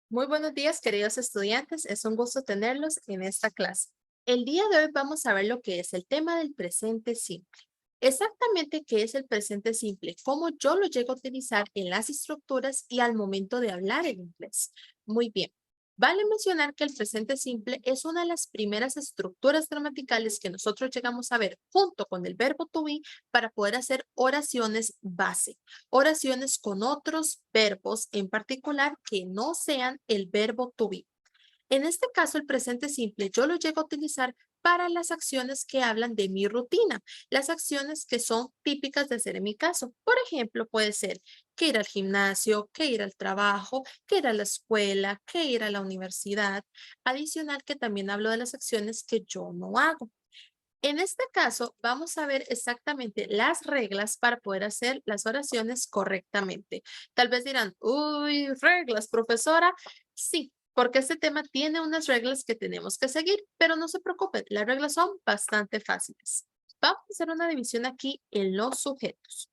Muy buenos días, queridos estudiantes. Es un gusto tenerlos en esta clase. El día de hoy vamos a ver lo que es el tema del presente simple. Exactamente qué es el presente simple, cómo yo lo llego a utilizar en las estructuras y al momento de hablar en inglés. Muy bien. Vale mencionar que el presente simple es una de las primeras estructuras gramaticales que nosotros llegamos a ver junto con el verbo to be para poder hacer oraciones base, oraciones con otros verbos en particular que no sean el verbo to be. En este caso, el presente simple yo lo llego a utilizar para las acciones que hablan de mi rutina, las acciones que son típicas de hacer en mi caso. Por ejemplo, puede ser que ir al gimnasio, que ir al trabajo, que ir a la escuela, que ir a la universidad. Adicional que también hablo de las acciones que yo no hago. En este caso, vamos a ver exactamente las reglas para poder hacer las oraciones correctamente. Tal vez dirán, uy, reglas, profesora. Sí, porque este tema tiene unas reglas que tenemos que seguir, pero no se preocupen, las reglas son bastante fáciles. Vamos a hacer una división aquí en los sujetos.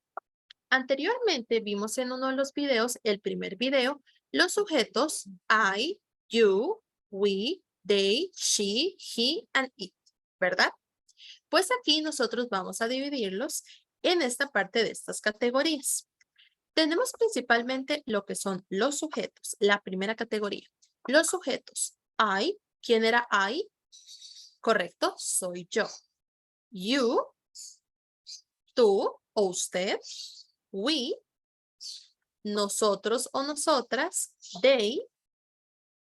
Anteriormente vimos en uno de los videos, el primer video, los sujetos I, you, we, they, she, he, and it, ¿verdad? Pues aquí nosotros vamos a dividirlos en esta parte de estas categorías. Tenemos principalmente lo que son los sujetos, la primera categoría. Los sujetos. I, ¿quién era I? Correcto, soy yo. You, tú o usted. We, nosotros o nosotras. They,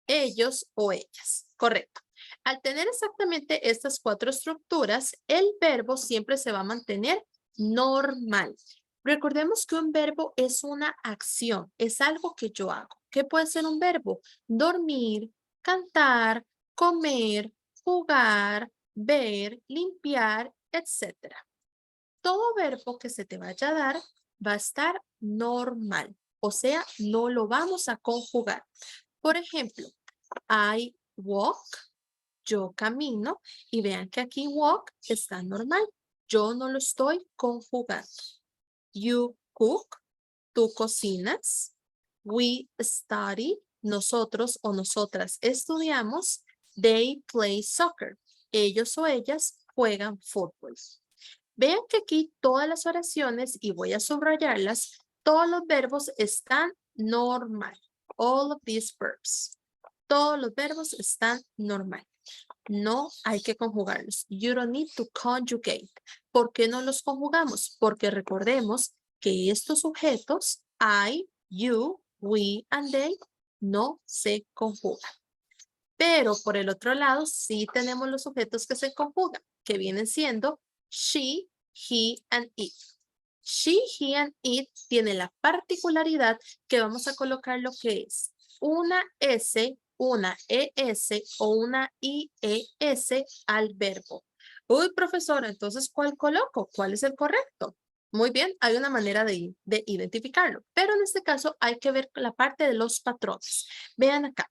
ellos o ellas. Correcto. Al tener exactamente estas cuatro estructuras, el verbo siempre se va a mantener normal. Recordemos que un verbo es una acción, es algo que yo hago. ¿Qué puede ser un verbo? Dormir, cantar, comer, jugar, ver, limpiar, etcétera. Todo verbo que se te vaya a dar va a estar normal, o sea, no lo vamos a conjugar. Por ejemplo, I walk, yo camino, y vean que aquí walk está normal. Yo no lo estoy conjugando. You cook, tú cocinas. We study, nosotros o nosotras estudiamos. They play soccer, ellos o ellas juegan fútbol. Vean que aquí todas las oraciones, y voy a subrayarlas, todos los verbos están normal. All of these verbs. Todos los verbos están normal. No hay que conjugarlos. You don't need to conjugate. ¿Por qué no los conjugamos? Porque recordemos que estos sujetos, I, you, we, and they, no se conjugan. Pero por el otro lado, sí tenemos los sujetos que se conjugan, que vienen siendo she, he, and it. She, he, and it tiene la particularidad que vamos a colocar lo que es una S, una ES o una IES al verbo. Uy, profesora, entonces, ¿cuál coloco? ¿Cuál es el correcto? Muy bien, hay una manera de identificarlo, pero en este caso hay que ver la parte de los patrones. Vean acá.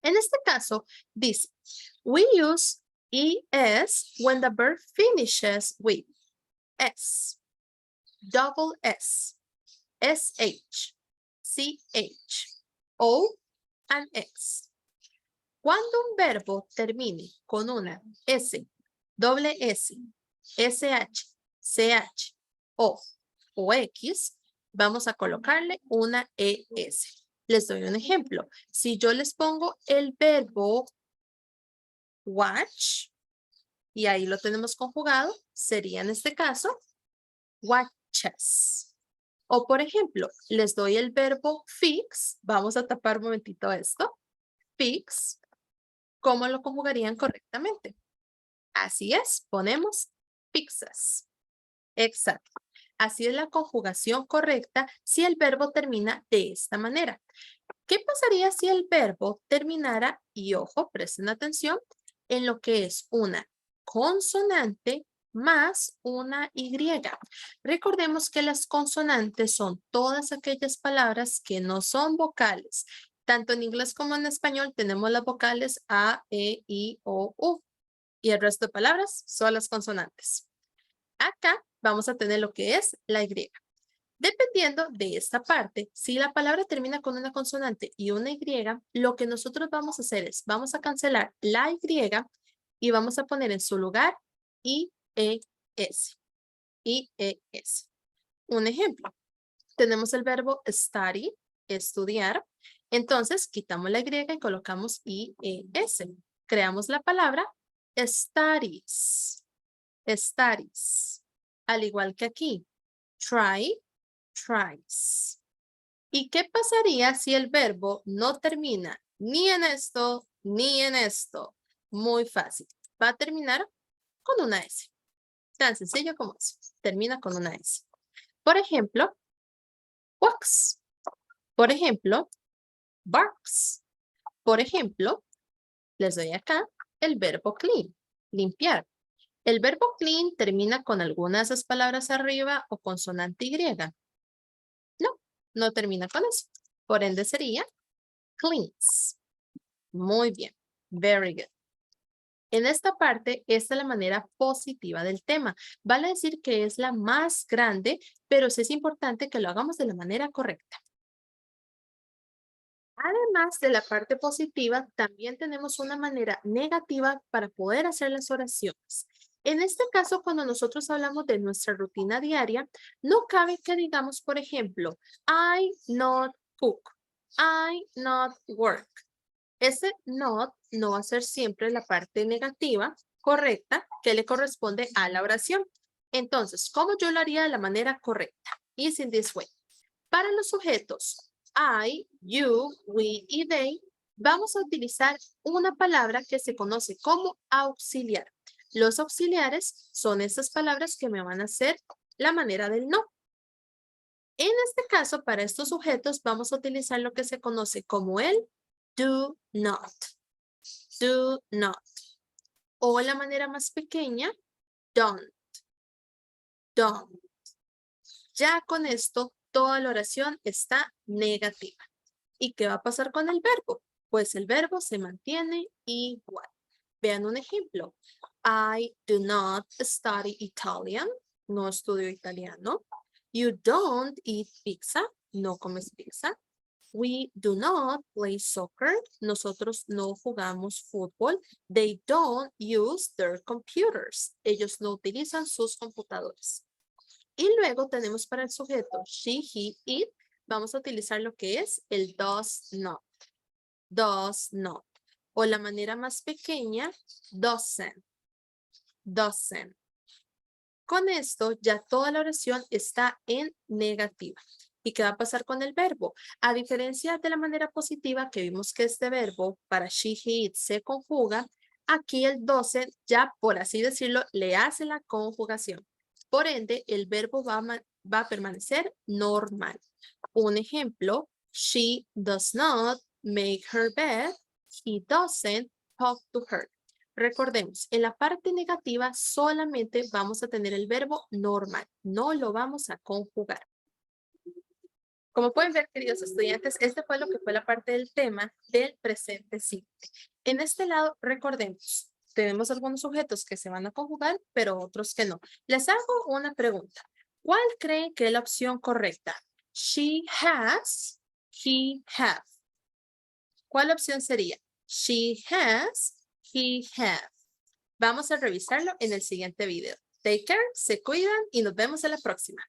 En este caso, dice, we use ES when the verb finishes with S, double S, SH, CH, O, and X. Cuando un verbo termine con una S, doble S, SH, CH, o X, vamos a colocarle una ES. Les doy un ejemplo. Si yo les pongo el verbo watch, y ahí lo tenemos conjugado, sería en este caso watches. O por ejemplo, les doy el verbo fix, vamos a tapar un momentito esto, fix, ¿cómo lo conjugarían correctamente? Así es, ponemos fixes. Exacto. Así es la conjugación correcta si el verbo termina de esta manera. ¿Qué pasaría si el verbo terminara, y ojo, presten atención, en lo que es una consonante más una Y? Recordemos que las consonantes son todas aquellas palabras que no son vocales. Tanto en inglés como en español tenemos las vocales A, E, I, O, U. Y el resto de palabras son las consonantes. Acá vamos a tener lo que es la Y. Dependiendo de esta parte, si la palabra termina con una consonante y una Y, lo que nosotros vamos a hacer es, vamos a cancelar la Y y vamos a poner en su lugar IES. IES. Un ejemplo, tenemos el verbo study, estudiar. Entonces, quitamos la Y y colocamos IES. Creamos la palabra studies. Studies. Al igual que aquí, try, tries. ¿Y qué pasaría si el verbo no termina ni en esto ni en esto? Muy fácil. Va a terminar con una S. Tan sencillo como eso. Termina con una S. Por ejemplo, walks. Por ejemplo, barks. Por ejemplo, les doy acá el verbo clean, limpiar. ¿El verbo clean termina con alguna de esas palabras arriba o consonante Y? No, no termina con eso. Por ende sería cleans. Muy bien. Very good. En esta parte, esta es la manera positiva del tema. Vale decir que es la más grande, pero sí es importante que lo hagamos de la manera correcta. Además de la parte positiva, también tenemos una manera negativa para poder hacer las oraciones. En este caso, cuando nosotros hablamos de nuestra rutina diaria, no cabe que digamos, por ejemplo, I not cook, I not work. Ese not no va a ser siempre la parte negativa correcta que le corresponde a la oración. Entonces, ¿cómo yo lo haría de la manera correcta? Is in this way. Para los sujetos I, you, we y they, vamos a utilizar una palabra que se conoce como auxiliar. Los auxiliares son estas palabras que me van a hacer la manera del no. En este caso, para estos sujetos, vamos a utilizar lo que se conoce como el do not. Do not. O la manera más pequeña, don't. Don't. Ya con esto, toda la oración está negativa. ¿Y qué va a pasar con el verbo? Pues el verbo se mantiene igual. Vean un ejemplo. I do not study Italian. No estudio italiano. You don't eat pizza. No comes pizza. We do not play soccer. Nosotros no jugamos fútbol. They don't use their computers. Ellos no utilizan sus computadores. Y luego tenemos para el sujeto she, he, it. Vamos a utilizar lo que es el does not. Does not. O la manera más pequeña, doesn't. Doesn't. Con esto ya toda la oración está en negativa. ¿Y qué va a pasar con el verbo? A diferencia de la manera positiva que vimos que este verbo para she, he, it se conjuga, aquí el doesn't ya por así decirlo le hace la conjugación. Por ende, el verbo va a permanecer normal. Un ejemplo, she does not make her bed. He doesn't talk to her. Recordemos, en la parte negativa solamente vamos a tener el verbo normal. No lo vamos a conjugar. Como pueden ver, queridos estudiantes, este fue lo que fue la parte del tema del presente simple. En este lado, recordemos, tenemos algunos sujetos que se van a conjugar, pero otros que no. Les hago una pregunta. ¿Cuál creen que es la opción correcta? She has, he have. ¿Cuál opción sería? She has, he have. Vamos a revisarlo en el siguiente video. Take care, se cuidan y nos vemos en la próxima.